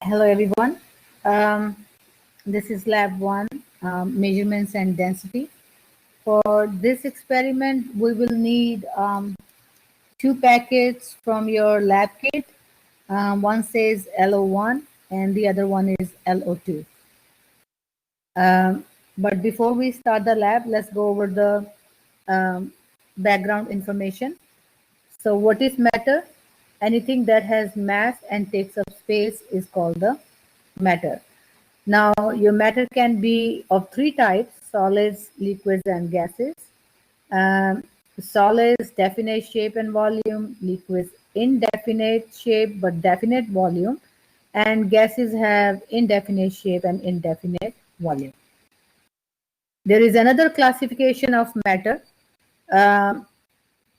Hello everyone. Um, this is lab 1, measurements and density. For this experiment, we will need two packets from your lab kit. One says LO1 and the other one is LO2. But before we start the lab, let's go over the um, background information. So what is matter? Anything that has mass and takes up space is called the matter. Now, your matter can be of three types: solids, liquids, and gases. Um, solids, definite shape and volume; liquids, indefinite shape but definite volume; and gases have indefinite shape and indefinite volume. There is another classification of matter. Um,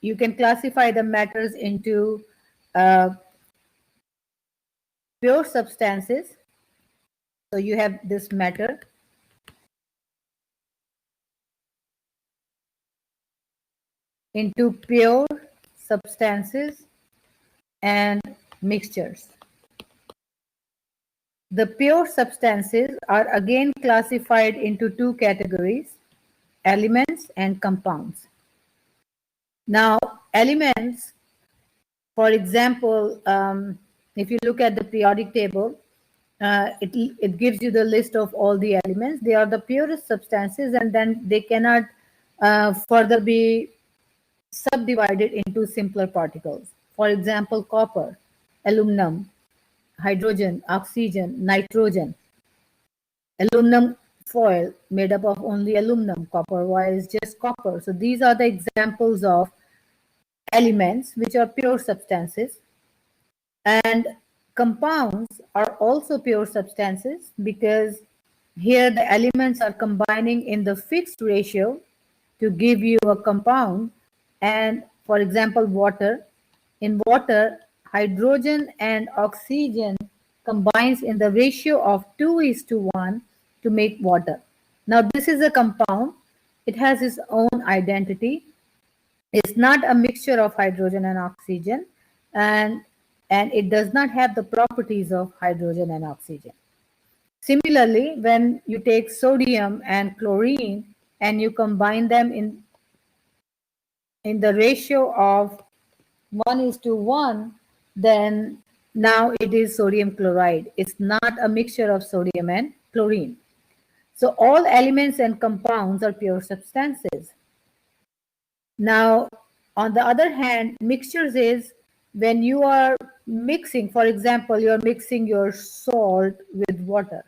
you can classify the matters into uh, pure substances. So you have this matter, into pure substances and mixtures. The pure substances are again classified into two categories: elements and compounds. Now, elements, for example, if you look at the periodic table, it gives you the list of all the elements. They are the purest substances, and then they cannot further be subdivided into simpler particles. For example, copper, aluminum, hydrogen, oxygen, nitrogen. Aluminum foil made up of only aluminum, copper wire is just copper. So these are the examples of elements which are pure substances. And compounds are also pure substances because here the elements are combining in the fixed ratio to give you a compound. And for example, water. In water, hydrogen and oxygen combines in the ratio of 2:1 to make water. Now this is a compound. It has its own identity. It's not a mixture of hydrogen and oxygen, and it does not have the properties of hydrogen and oxygen. Similarly, when you take sodium and chlorine and you combine them in the ratio of 1:1, then now it is sodium chloride. It's not a mixture of sodium and chlorine. So all elements and compounds are pure substances. Now, on the other hand, mixtures is when you are mixing, for example, you're mixing your salt with water.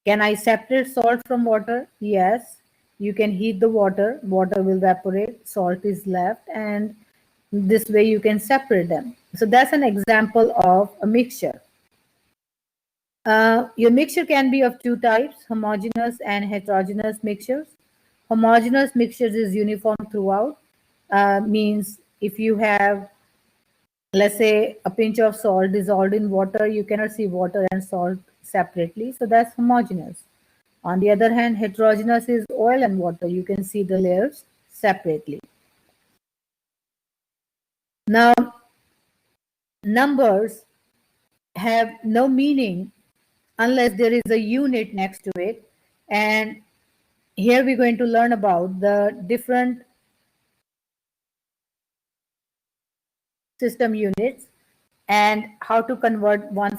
Can I separate salt from water? Yes. You can heat the water, water will evaporate, salt is left, and this way you can separate them. So that's an example of a mixture. Your mixture can be of two types: homogeneous and heterogeneous mixtures. Homogeneous mixtures is uniform throughout, means if you have, let's say, a pinch of salt dissolved in water, you cannot see water and salt separately, so that's homogeneous. On the other hand, heterogeneous is oil and water. You can see the layers separately. Now, numbers have no meaning unless there is a unit next to it. And here we're going to learn about the different system units and how to convert one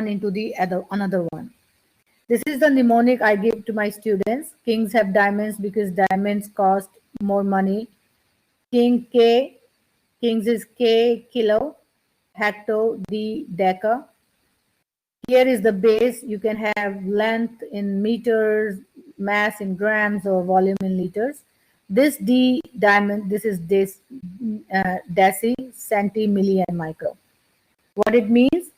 into the other another one. This is the mnemonic I give to my students. Kings have diamonds because diamonds cost more money. King K, kings is K kilo, hecto D deca. Here is the base. You can have length in meters, mass in grams, or volume in liters. This D diamond, this is deci, centi, milli, and micro. What it means,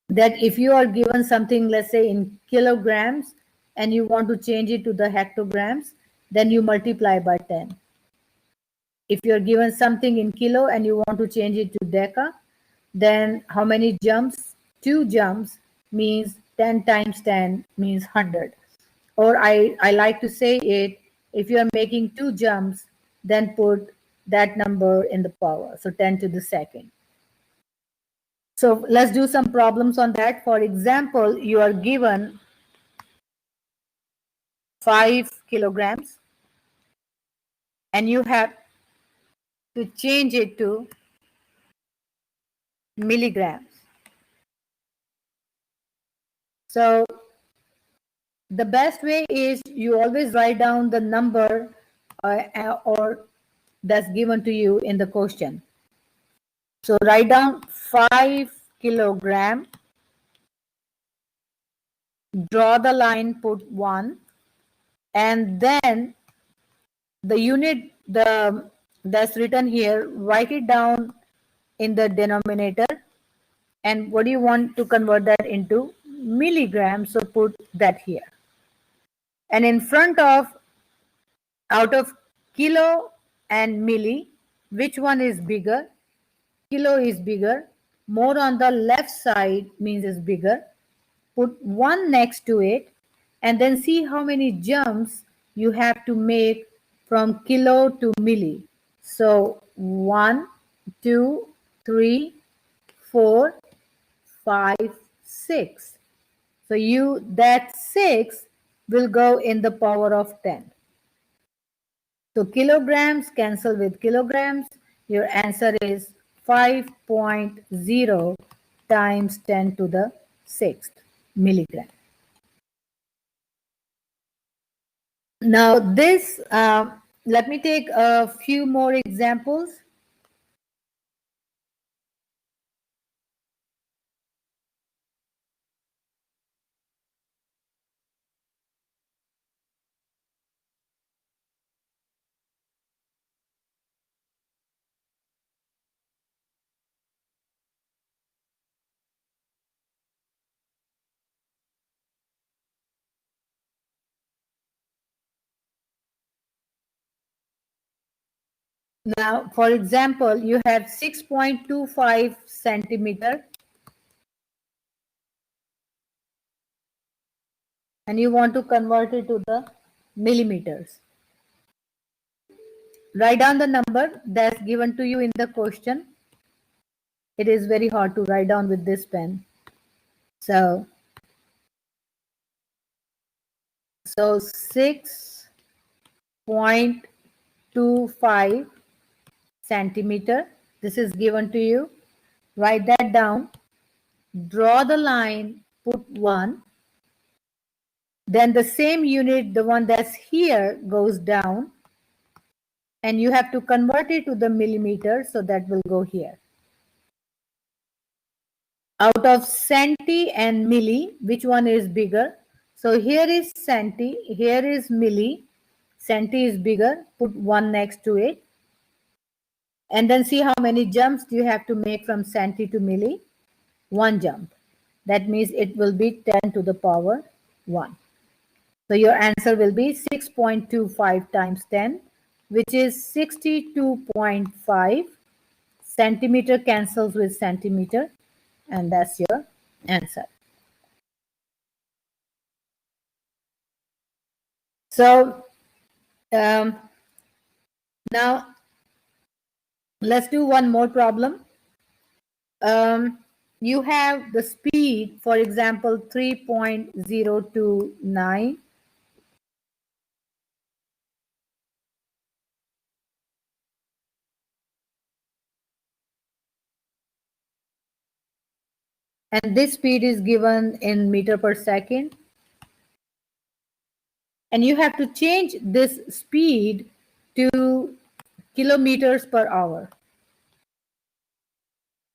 that if you are given something, let's say in kilograms, and you want to change it to the hectograms, then you multiply by 10. If you're given something in kilo and you want to change it to deca, then how many jumps? 2 jumps means 10 times 10 means 100. Or I like to say it, if you are making 2 jumps, then put that number in the power, so 10 to the second. So let's do some problems on that. For example, you are given 5 kilograms and you have to change it to milligrams. So the best way is you always write down the number or that's given to you in the question. So write down 5 kilogram, draw the line, put 1, and then the unit that's written here, write it down in the denominator. And what do you want to convert that into? Milligrams, so put that here. And in front of, out of kilo and milli, which one is bigger? Kilo is bigger. More on the left side means is bigger. Put 1 next to it and then see how many jumps you have to make from kilo to milli. So 1, 2, 3, 4, 5, 6. So that 6 will go in the power of 10. So kilograms cancel with kilograms. Your answer is 5.0 times 10 to the 6th milligram. Now this, let me take a few more examples. Now, for example, you have 6.25 centimeter and you want to convert it to the millimeters. Write down the number that's given to you in the question. It is very hard to write down with this pen. So 6.25 centimeter. This is given to you. Write that down. Draw the line, put 1. Then the same unit, the one that's here, goes down. And you have to convert it to the millimeter, so that will go here. Out of centi and milli, which one is bigger? So here is centi, here is milli. Centi is bigger, put 1 next to it. And then see how many jumps do you have to make from centi to milli? 1 jump. That means it will be 10 to the power 1. So your answer will be 6.25 times 10, which is 62.5. Centimeter cancels with centimeter, and that's your answer. So now let's do one more problem. You have the speed, for example, 3.029. And this speed is given in meter per second. And you have to change this speed to kilometers per hour.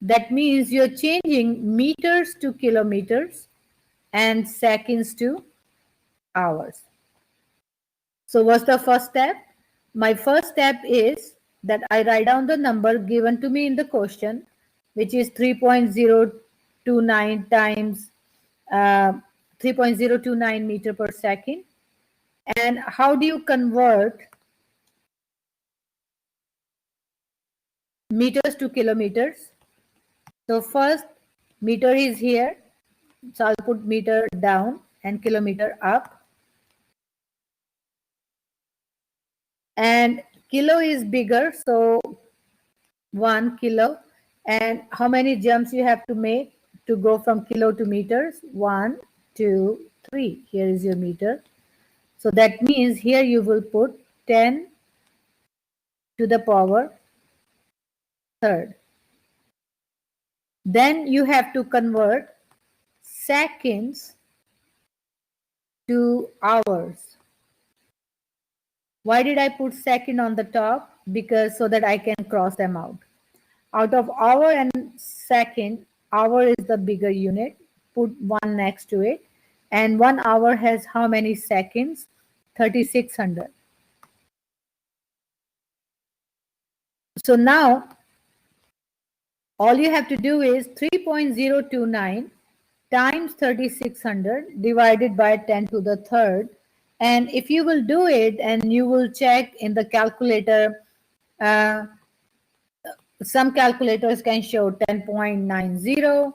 That means you're changing meters to kilometers and seconds to hours. So what's the first step? My first step is that I write down the number given to me in the question, which is 3.029 times 3.029 meter per second. And how do you convert meters to kilometers? So first, meter is here. So I'll put meter down and kilometer up. And kilo is bigger, so 1 kilo. And how many jumps you have to make to go from kilo to meters? 1, 2, 3. Here is your meter. So that means here you will put 10 to the power third. Then you have to convert seconds to hours. Why did I put second on the top? Because so that I can cross them out. Out of hour and second, hour is the bigger unit. Put 1 next to it. And 1 hour has how many seconds? 3600. So now all you have to do is 3.029 times 3600 divided by 10 to the third. And if you will do it and you will check in the calculator, some calculators can show 10.90.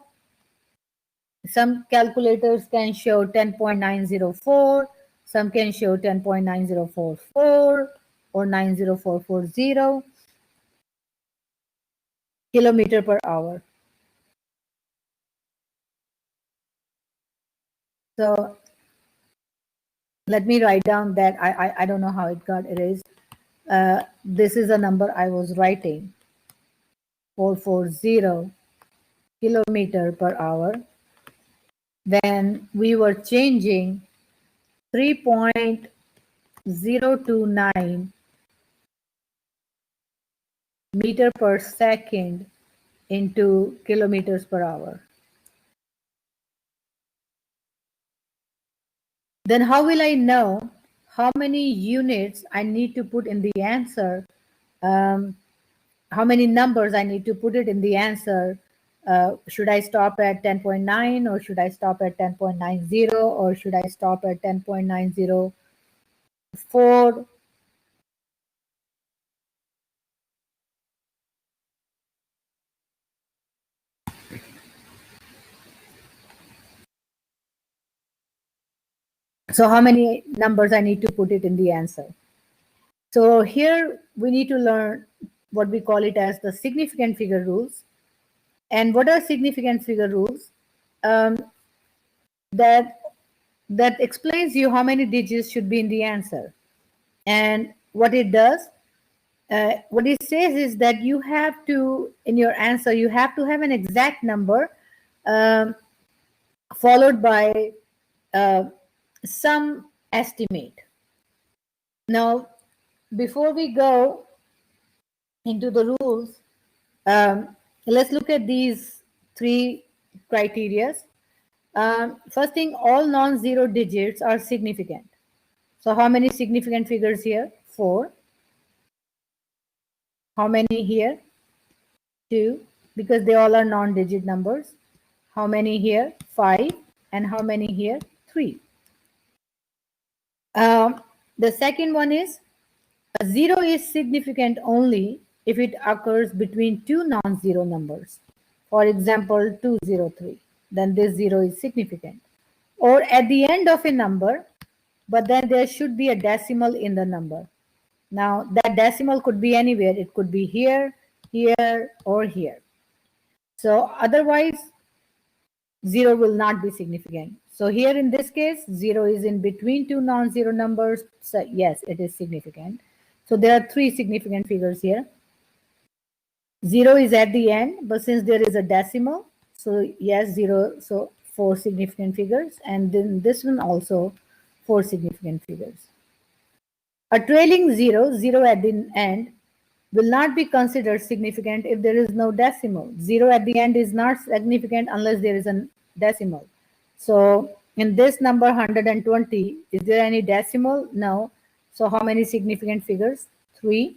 Some calculators can show 10.904. Some can show 10.9044 or 90440 kilometer per hour. So let me write down that I don't know how it got erased. This is a number I was writing, 440 kilometer per hour. Then we were changing 3.029 meter per second into kilometers per hour. Then how will I know how many units I need to put in the answer? How many numbers I need to put it in the answer? Should I stop at 10.9 or should I stop at 10.90 or should I stop at 10.904? So how many numbers I need to put it in the answer? So here we need to learn what we call it as the significant figure rules. And what are significant figure rules? That explains you how many digits should be in the answer. And what it does, what it says is that you have to, in your answer, you have to have an exact number followed by some estimate. Now, before we go into the rules, let's look at these three criteria. First thing, all non-zero digits are significant. So how many significant figures here? 4. How many here? 2, because they all are non-digit numbers. How many here? 5. And how many here? 3. The second one is a 0 is significant only if it occurs between two non-zero numbers. For example, 203. Then this 0 is significant. Or at the end of a number, but then there should be a decimal in the number. Now, that decimal could be anywhere. It could be here, here, or here. So otherwise, 0 will not be significant. So here in this case, 0 is in between two non-zero numbers. So yes, it is significant. So there are 3 significant figures here. 0 is at the end, but since there is a decimal, so yes, 0, so 4 significant figures. And then this one also 4 significant figures. A trailing 0, 0 at the end, will not be considered significant if there is no decimal. 0 at the end is not significant unless there is a decimal. So in this number 120, is there any decimal? No. So how many significant figures? 3.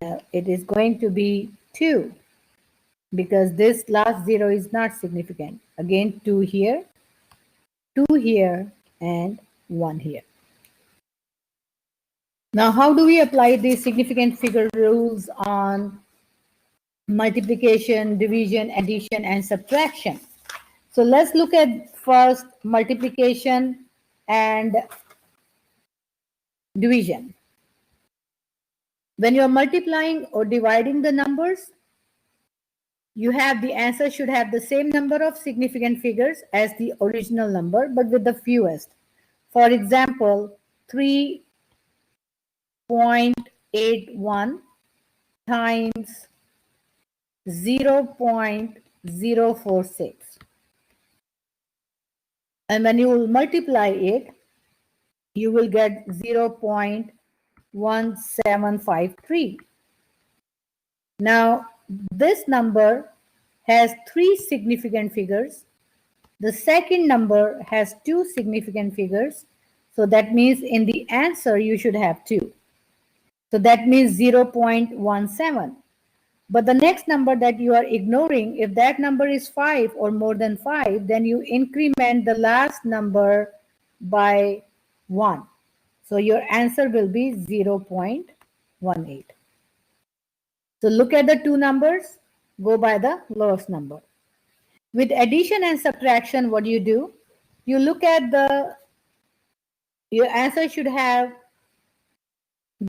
No, it is going to be 2 because this last 0 is not significant. Again, 2 here, 2 here, and 1 here. Now, how do we apply these significant figure rules on multiplication, division, addition, and subtraction? So let's look at first multiplication and division. When you're multiplying or dividing the numbers, you have the answer should have the same number of significant figures as the original number, but with the fewest. For example, 3.81 times 0.046. And when you will multiply it, you will get 0.1753. Now, this number has 3 significant figures. The second number has 2 significant figures. So that means in the answer, you should have 2. So that means 0.17. But the next number that you are ignoring, if that number is 5 or more than 5, then you increment the last number by 1. So your answer will be 0.18. So look at the two numbers, go by the lowest number. With addition and subtraction, what do? You look at your answer should have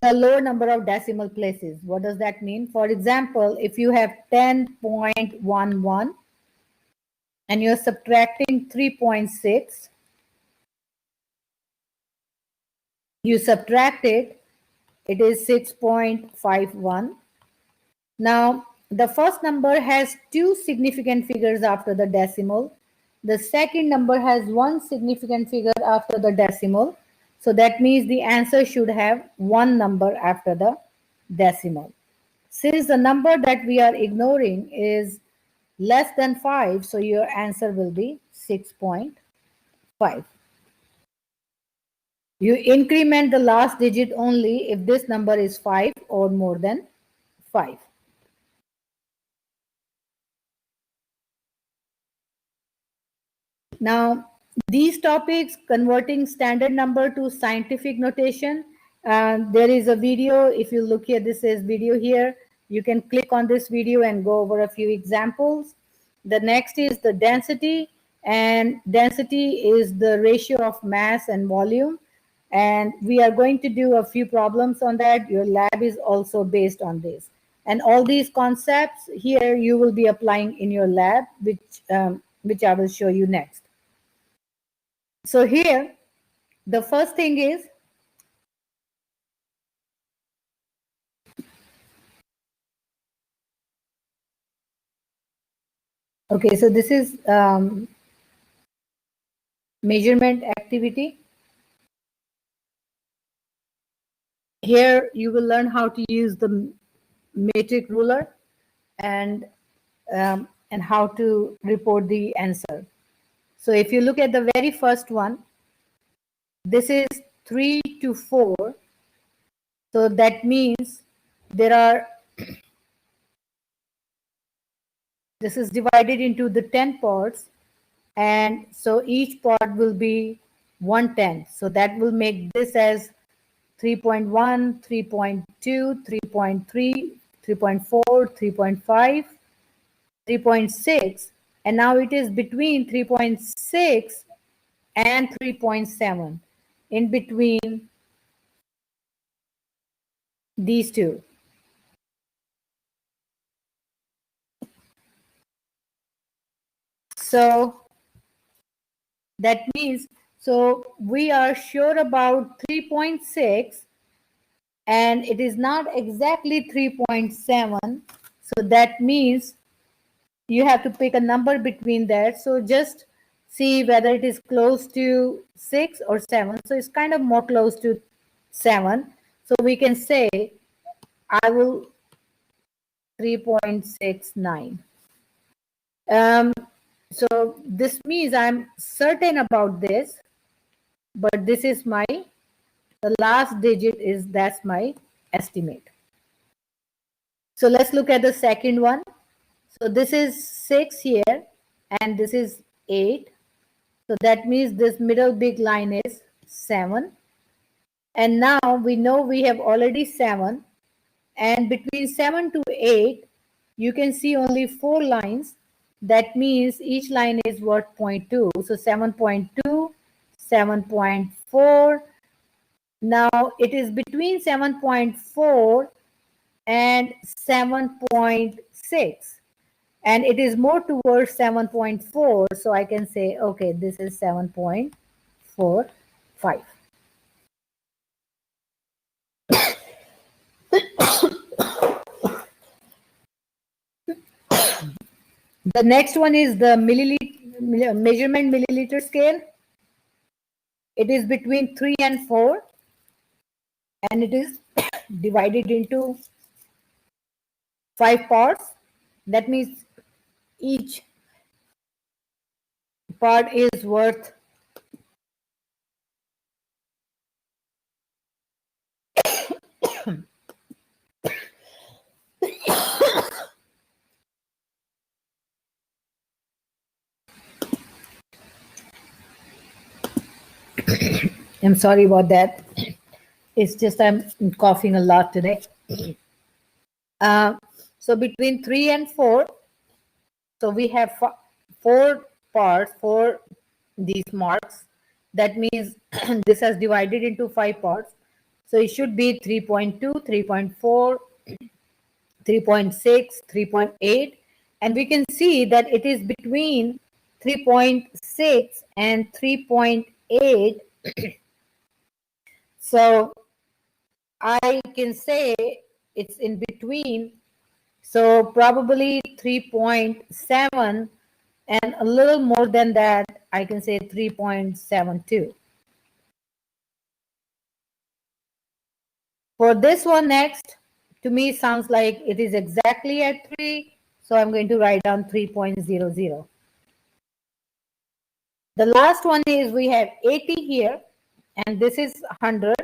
the lower number of decimal places. What does that mean? For example, if you have 10.11 and you're subtracting 3.6, you subtract it, it is 6.51. Now, the first number has 2 significant figures after the decimal. The second number has 1 significant figure after the decimal. So that means the answer should have 1 number after the decimal. Since the number that we are ignoring is less than 5, so your answer will be 6.5. You increment the last digit only if this number is 5 or more than 5. Now, these topics, converting standard number to scientific notation, there is a video. If you look here, this is video here. You can click on this video and go over a few examples. The next is the density, and density is the ratio of mass and volume. And we are going to do a few problems on that. Your lab is also based on this. And all these concepts here you will be applying in your lab, which I will show you next. So here, the first thing is okay, so this is measurement activity. Here you will learn how to use the metric ruler and how to report the answer. So if you look at the very first one, this is 3 to 4. So that means there are, this is divided into the 10 parts. And so each part will be 1/10. So that will make this as 3.1, 3.2, 3.3, 3.4, 3.5, 3.6. And now it is between 3.6 and 3.7, in between these two. So that means, so we are sure about 3.6 and it is not exactly 3.7. So that means you have to pick a number between that. So just see whether it is close to 6 or 7. So it's kind of more close to 7. So we can say I will 3.69. So this means I'm certain about this, but this is the last digit is, that's my estimate. So let's look at the second one. So this is 6 here and this is 8. So that means this middle big line is 7. And now we know we have already 7. And between 7 to 8, you can see only 4 lines. That means each line is worth 0.2. So 7.2, 7.4. Now it is between 7.4 and 7.6. And it is more towards 7.4. So I can say, okay, this is 7.45. The next one is the measurement milliliter scale. It is between 3 and 4, and it is divided into 5 parts. That means each part is worth I'm sorry about that. It's just I'm coughing a lot today. So between 3 and 4, so we have 4 parts for these marks. That means this has divided into 5 parts. So it should be 3.2, 3.4, 3.6, 3.8. And we can see that it is between 3.6 and 3.8. So I can say it's in between. So probably 3.7, and a little more than that, I can say 3.72. For this one next, to me sounds like it is exactly at 3. So I'm going to write down 3.00. The last one is we have 80 here, and this is 100.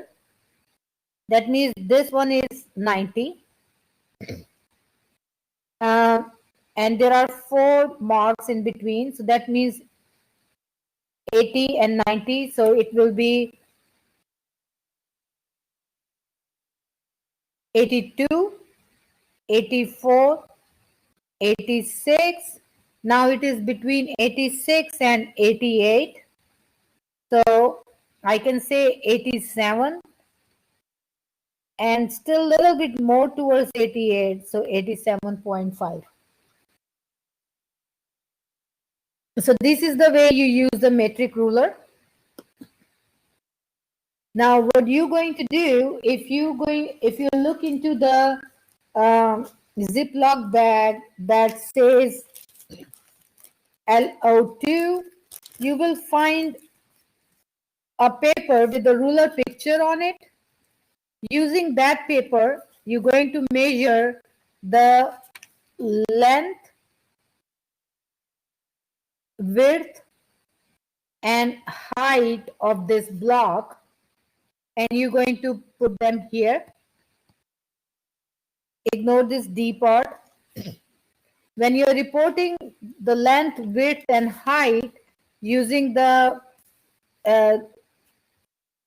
That means this one is 90. And there are 4 marks in between. So that means 80 and 90. So it will be 82, 84, 86. Now it is between 86 and 88. So I can say 87, and still a little bit more towards 88. So 87.5. So this is the way you use the metric ruler. Now, what you're going to do, if you look into the Ziploc bag that says LO2, you will find a paper with the ruler picture on it. Using that paper, you're going to measure the length, width, and height of this block, and you're going to put them here. Ignore this D part. When you're reporting the length, width, and height using the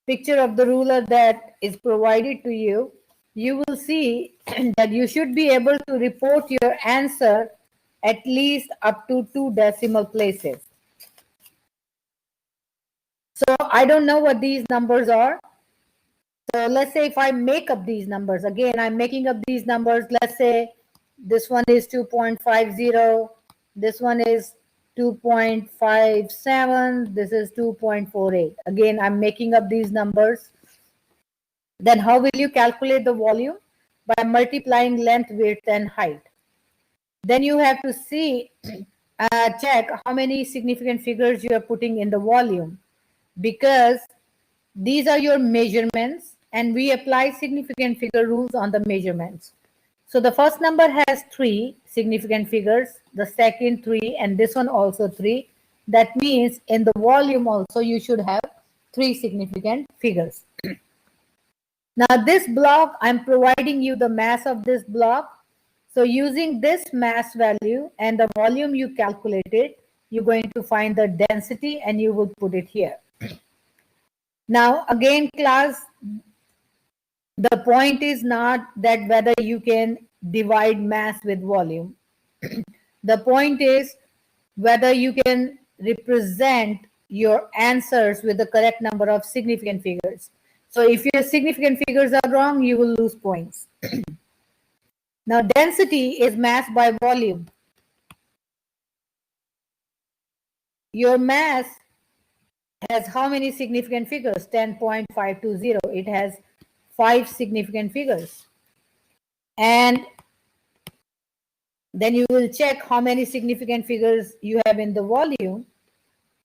picture of the ruler that is provided to you, you will see that you should be able to report your answer at least up to 2 decimal places. So I don't know what these numbers are. So let's say if I make up these numbers, again, I'm making up these numbers. Let's say this one is 2.50. This one is 2.57. This is 2.48. Again, I'm making up these numbers. Then how will you calculate the volume? By multiplying length, width, and height. Then you have to see, check how many significant figures you are putting in the volume, because these are your measurements and we apply significant figure rules on the measurements. So the first number has 3 significant figures, the second 3, and this one also 3. That means in the volume also you should have 3 significant figures. Now this block, I'm providing you the mass of this block. So using this mass value and the volume you calculated, you're going to find the density and you will put it here. Now again, class, the point is not that whether you can divide mass with volume. The point is whether you can represent your answers with the correct number of significant figures. So if your significant figures are wrong, you will lose points. Now density is mass by volume. Your mass has how many significant figures? 10.520. It has 5 significant figures. And then you will check how many significant figures you have in the volume.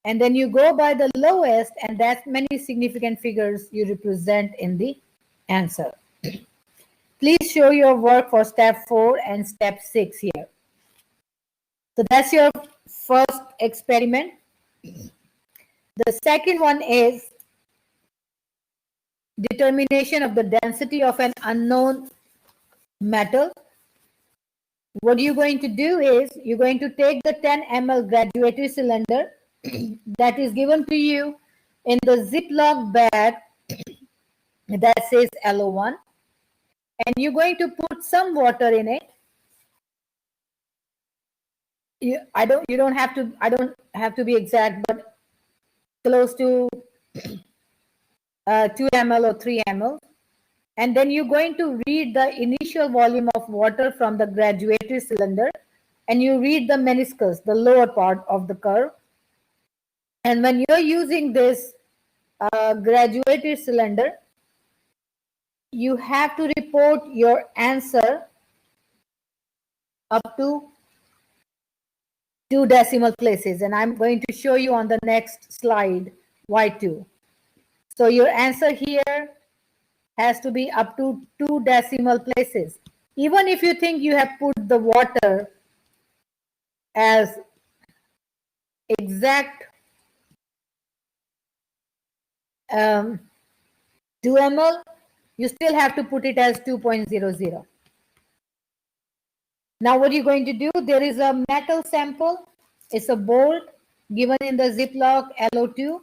And then you go by the lowest, and that many significant figures you represent in the answer. Please show your work for step 4 and step 6 here. So that's your first experiment. The second one is determination of the density of an unknown metal. What you're going to do is you're going to take the 10 ml graduated cylinder that is given to you in the Ziploc bag that says LO1, and you're going to put some water in it. I don't have to be exact, but close to 2 ml or 3 ml. And then you're going to read the initial volume of water from the graduated cylinder, and you read the meniscus, the lower part of the curve. And when you're using this graduated cylinder, you have to report your answer up to 2 decimal places. And I'm going to show you on the next slide why 2. So your answer here has to be up to 2 decimal places. Even if you think you have put the water as exact 2 ml, you still have to put it as 2.00. Now what you're going to do, there is a metal sample. It's a bolt given in the Ziploc LO2,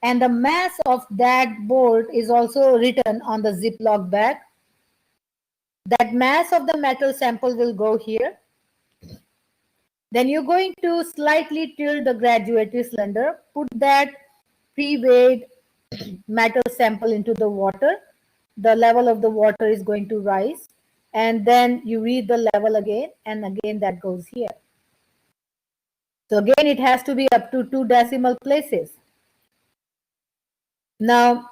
and the mass of that bolt is also written on the Ziploc bag. That mass of the metal sample will go here. Then you're going to slightly tilt the graduated cylinder, put that pre-weighed metal sample into the water. The level of the water is going to rise, and then you read the level again, and again that goes here. So again, it has to be up to 2 decimal places. Now,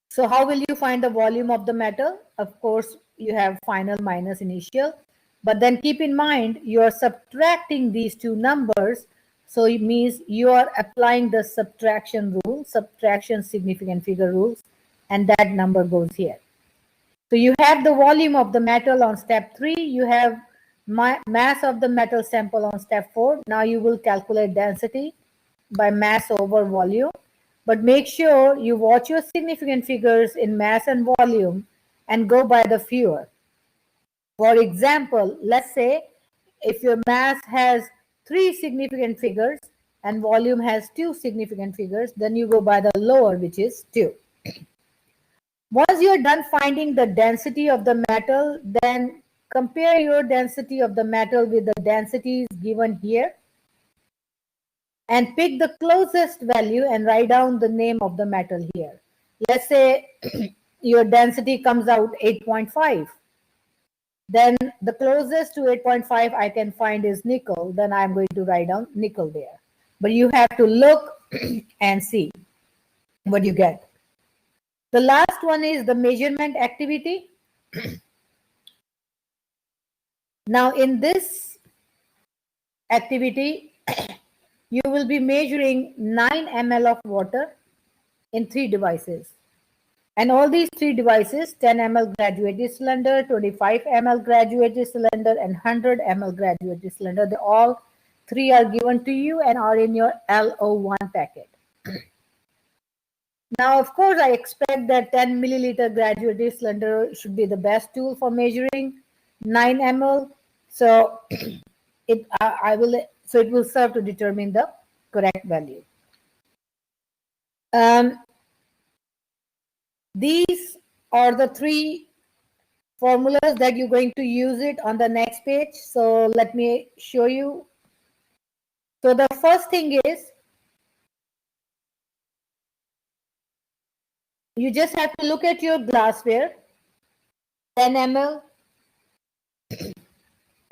so how will you find the volume of the metal? Of course, you have final minus initial, but then keep in mind you are subtracting these two numbers. So it means you are applying the subtraction rule, subtraction significant figure rules, and that number goes here. So you have the volume of the metal on step 3, you have mass of the metal sample on step 4. Now you will calculate density by mass over volume, but make sure you watch your significant figures in mass and volume and go by the fewer. For example, let's say if your mass has 3 significant figures and volume has 2 significant figures, then you go by the lower, which is 2. Once you're done finding the density of the metal, then compare your density of the metal with the densities given here and pick the closest value and write down the name of the metal here. Let's say your density comes out 8.5. Then the closest to 8.5 I can find is nickel. Then I'm going to write down nickel there. But you have to look and see what you get. The last one is the measurement activity. Now in this activity, you will be measuring 9 ml of water in 3 devices. And all these 3 devices, 10 ml graduated cylinder, 25 ml graduated cylinder, and 100 ml graduated cylinder, they all 3 are given to you and are in your LO1 packet. Now, of course, I expect that 10 milliliter graduated cylinder should be the best tool for measuring 9 ml. So it will serve to determine the correct value. These are the 3 formulas that you're going to use it on the next page. So let me show you. So the first thing is you just have to look at your glassware, 10 ml,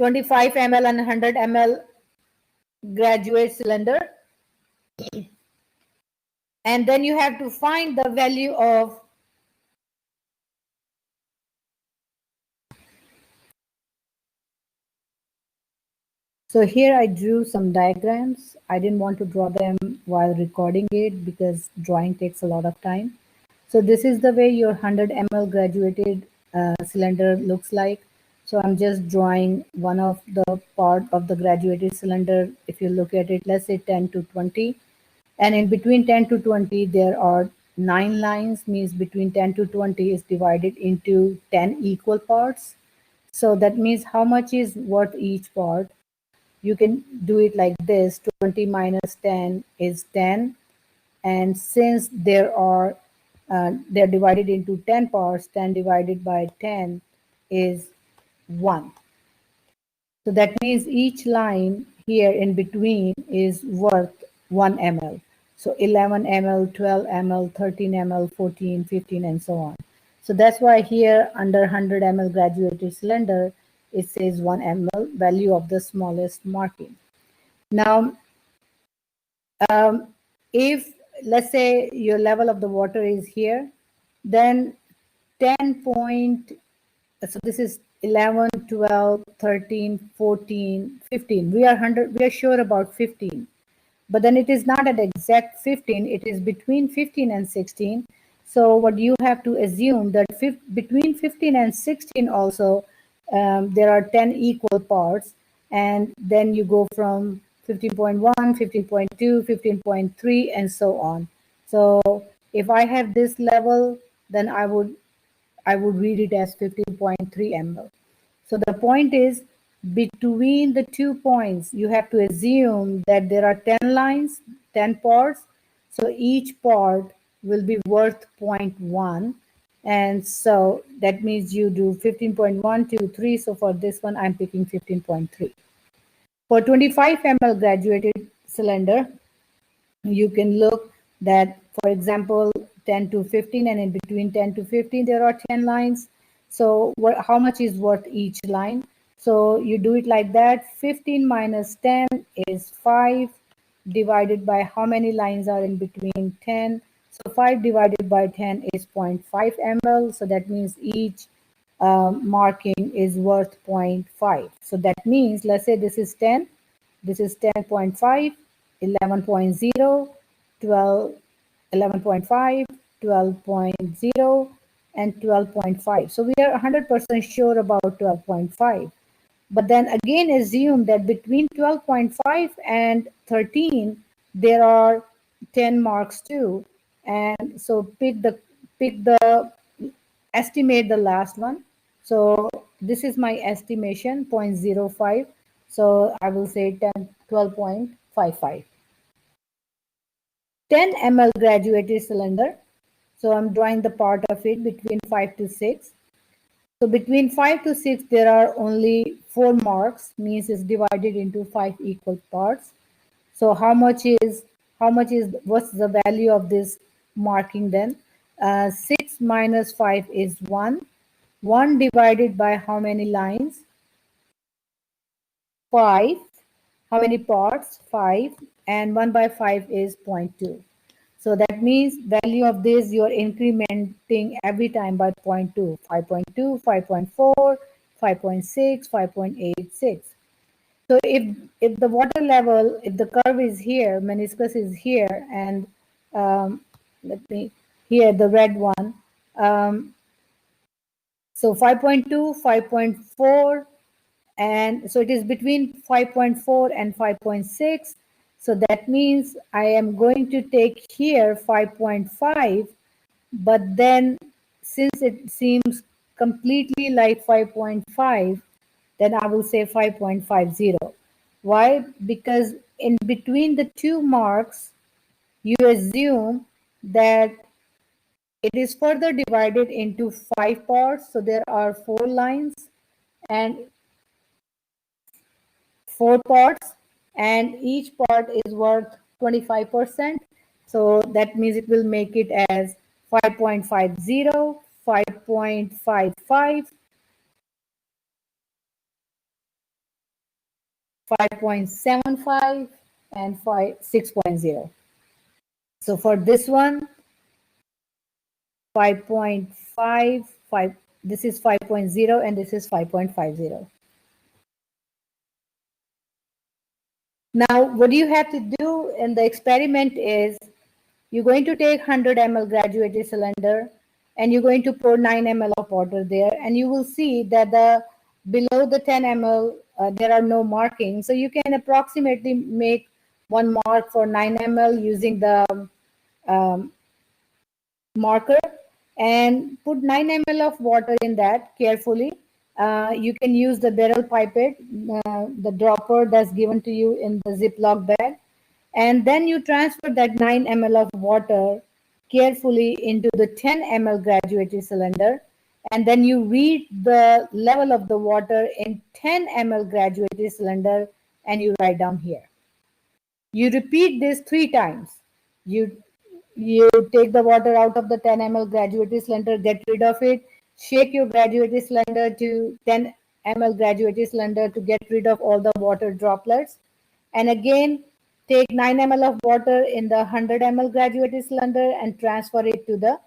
25 ml and 100 ml graduate cylinder. And then you have to find the value of So here I drew some diagrams. I didn't want to draw them while recording it because drawing takes a lot of time. So this is the way your 100 ml graduated cylinder looks like. So I'm just drawing one of the part of the graduated cylinder. If you look at it, let's say 10 to 20. And in between 10 to 20, there are 9 lines, means between 10 to 20 is divided into 10 equal parts. So that means how much is worth each part. You can do it like this: 20 minus 10 is 10. And since they're divided into 10 parts, 10 divided by 10 is 1. So that means each line here in between is worth 1 ml. So 11 ml, 12 ml, 13 ml, 14, 15, and so on. So that's why here under 100 ml graduated cylinder, it says 1 ml, value of the smallest marking. Now, if let's say your level of the water is here, then 10 point, so this is 11, 12, 13, 14, 15. We are sure about 15. But then it is not at exact 15, it is between 15 and 16. So what you have to assume that between 15 and 16 also, there are 10 equal parts, and then you go from 15.1, 15.2, 15.3, and so on. So if I have this level, then I would read it as 15.3 ml. So the point is, between the 2 points, you have to assume that there are 10 lines, 10 parts. So each part will be worth 0.1. And so that means you do 15.1, 2, 3. So for this one, I'm picking 15.3. For 25 ml graduated cylinder, you can look that, for example, 10 to 15, and in between 10 to 15 there are 10 lines. So how much is worth each line? So you do it like that: 15 minus 10 is 5, divided by how many lines are in between 10. So 5 divided by 10 is 0.5 ml. So that means each marking is worth 0.5. So that means, let's say this is 10, this is 10.5, 11.0, 12, 11.5, 12.0, and 12.5. So we are 100% sure about 12.5. But then again, assume that between 12.5 and 13, there are 10 marks too. And so estimate the last one. So this is my estimation, 0.05. So I will say 12.55. 10 ml graduated cylinder. So I'm drawing the part of it between 5 to 6. So between 5 to 6, there are only 4 marks, means it's divided into 5 equal parts. So what's the value of this marking then? 6 minus 5 is 1. 1 divided by how many lines? 5. How many parts? 5. And 1 by 5 is 0.2. So that means value of this, you are incrementing every time by 0.2, 5.2, 5.4, 5.6, 5.86. So if the water level, if the curve is here, meniscus is here, and here the red one. So 5.2, 5.4, and so it is between 5.4 and 5.6. So that means I am going to take here 5.5, but then since it seems completely like 5.5, then I will say 5.50. Why? Because in between the 2 marks, you assume that it is further divided into 5 parts. So there are 4 lines and 4 parts, and each part is worth 25%. So that means it will make it as 5.50, 5.55, 5.75, and 6.0. So for this one, 5.55, this is 5.0, and this is 5.50. Now, what you have to do in the experiment is you're going to take 100 ml graduated cylinder and you're going to pour 9 ml of water there, and you will see that below the 10 ml there are no markings. So you can approximately make one mark for 9 ml using the marker and put 9 ml of water in that carefully. You can use the barrel pipette, the dropper that's given to you in the Ziploc bag, and then you transfer that 9 ml of water carefully into the 10 ml graduated cylinder, and then you read the level of the water in 10 ml graduated cylinder and you write down here. You repeat this 3 times. You take the water out of the 10 ml graduated cylinder, get rid of it, shake your graduated cylinder to 10 ml graduated cylinder to get rid of all the water droplets, and again take 9 ml of water in the 100 ml graduated cylinder and transfer it to the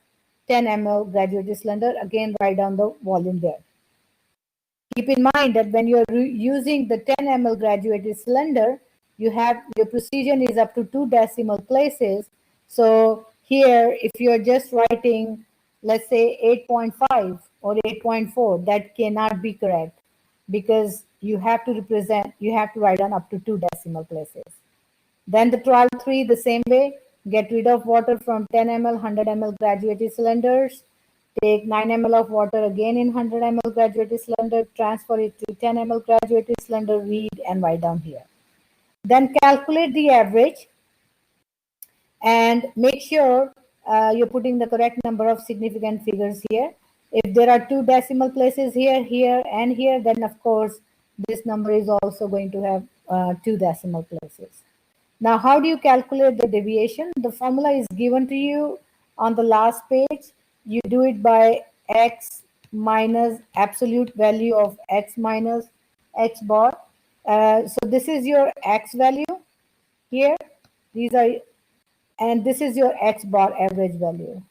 10 ml graduated cylinder. Again, write down the volume there. Keep in mind that when you're using the 10 ml graduated cylinder, your precision is up to 2 decimal places. So here, if you're just writing, let's say 8.5 or 8.4, that cannot be correct because you have to write down up to 2 decimal places. Then the trial 3, the same way, get rid of water from 10 ml, 100 ml graduated cylinders, take 9 ml of water again in 100 ml graduated cylinder, transfer it to 10 ml graduated cylinder, read and write down here. Then calculate the average and make sure you're putting the correct number of significant figures here. If there are 2 decimal places here, here, and here, then of course this number is also going to have 2 decimal places. Now, how do you calculate the deviation? The formula is given to you on the last page. You do it by x minus absolute value of x minus x bar. So this is your x value here. And this is your x bar average value.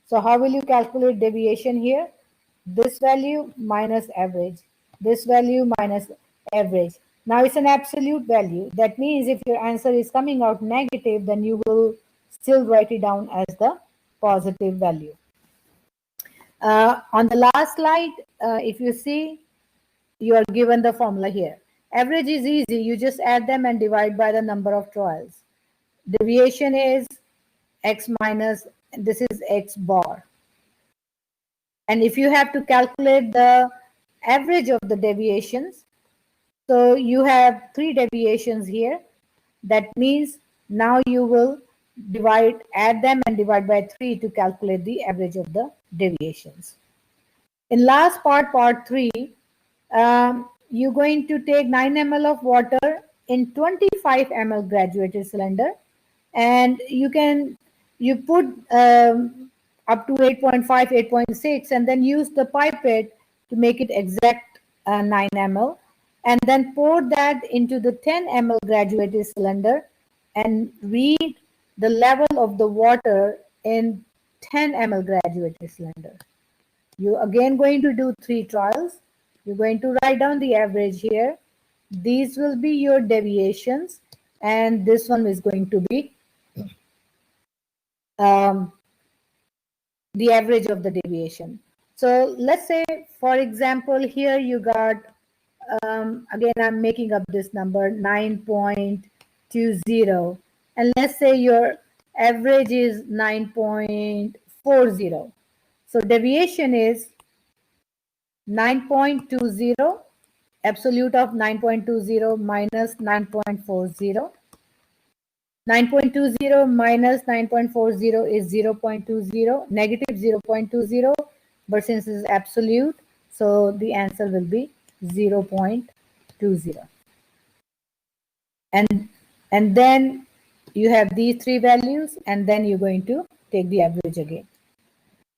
So how will you calculate deviation here? This value minus average. This value minus average. Now it's an absolute value. That means if your answer is coming out negative, then you will still write it down as the positive value. On the last slide, if you see, you are given the formula here. Average is easy. You just add them and divide by the number of trials. Deviation is x minus, this is x bar. And if you have to calculate the average of the deviations, so you have 3 deviations here. That means now you will add them and divide by 3 to calculate the average of the deviations. In last part, part 3, you're going to take 9 ml of water in 25 ml graduated cylinder, and you put up to 8.5, 8.6, and then use the pipette to make it exact 9 ml, and then pour that into the 10 ml graduated cylinder and read the level of the water in 10 ml graduated cylinder. You're again going to do 3 trials. You're going to write down the average here. These will be your deviations, and this one is going to be the average of the deviation. So let's say, for example, here you got, again, I'm making up this number, 9.20. And let's say your average is 9.40. So deviation is 9.20, absolute of 9.20 minus 9.40. 9.20 minus 9.40 is 0.20, negative 0.20, but since it's absolute, so the answer will be 0.20. And then you have these 3 values, and then you're going to take the average again.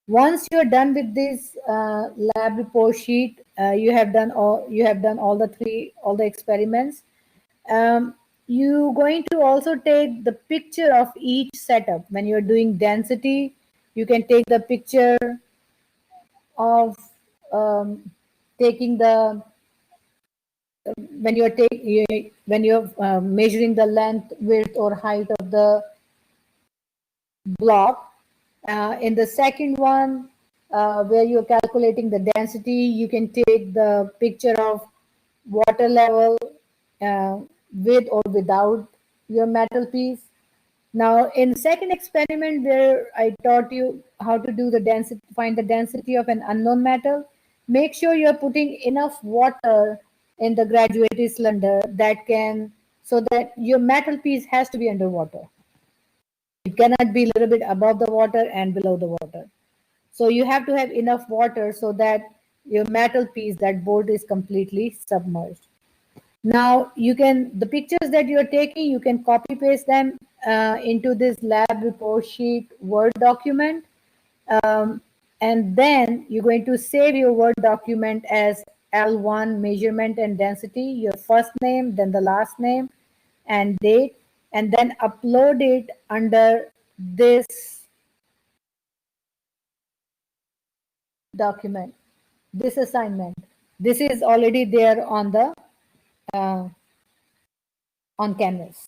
Once you're done with this lab report sheet, you have done all the experiments. You're going to also take the picture of each setup. When you're doing density, you can take the picture of taking the when you're measuring the length, width, or height of the block. In the second one, where you're calculating the density, you can take the picture of water level with or without your metal piece. Now, in second experiment where I taught you how to do the density, find the density of an unknown metal, make sure you're putting enough water in the graduated cylinder so that your metal piece has to be underwater. It cannot be a little bit above the water and below the water. So you have to have enough water so that your metal piece, that board, is completely submerged. Now the pictures that you're taking, you can copy paste them into this lab report sheet Word document. And then you're going to save your Word document as L1 measurement and density, your first name, then the last name and date, and then upload it under this document, this assignment. This is already there on the on Canvas.